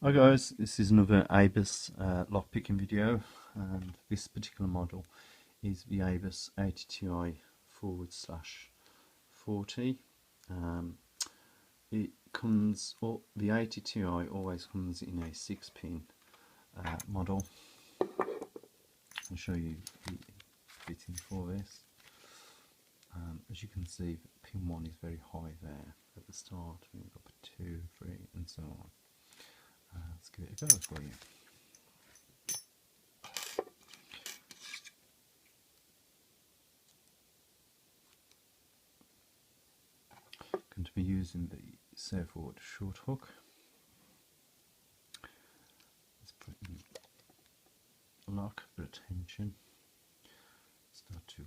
Hi guys, this is another ABUS lock picking video, and this particular model is the ABUS 80Ti/40. It comes, or the 80Ti always comes in a 6-pin model. I'll show you the fitting for this. As you can see, pin 1 is very high there at the start. We've got 2, 3 and so on. Let's give it a go for you. Going to be using the Surfboard short hook. Let's put in lock for attention. Start to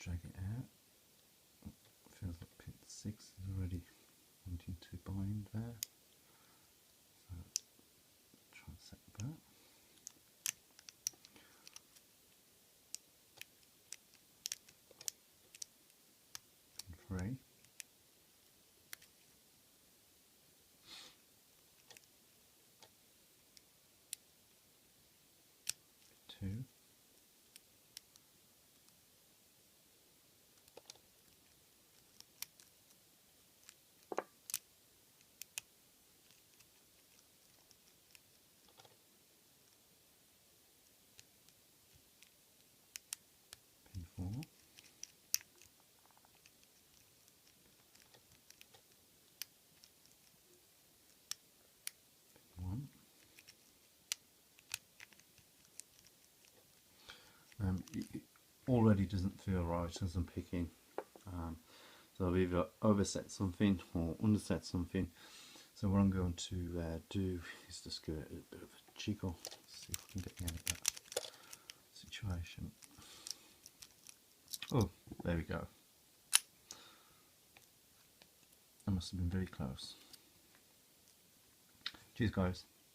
drag it out. Feels like pin 6 is already wanting to bind there. So try and set that. Pin 3. Pin 2. Pin 4. Pin 1. It already doesn't feel right as I'm picking, so I've either overset something or underset something. So what I'm going to do is just give it a bit of a jiggle, see if we can get me out of that situation. Oh, there we go. That must have been very close. Cheers guys.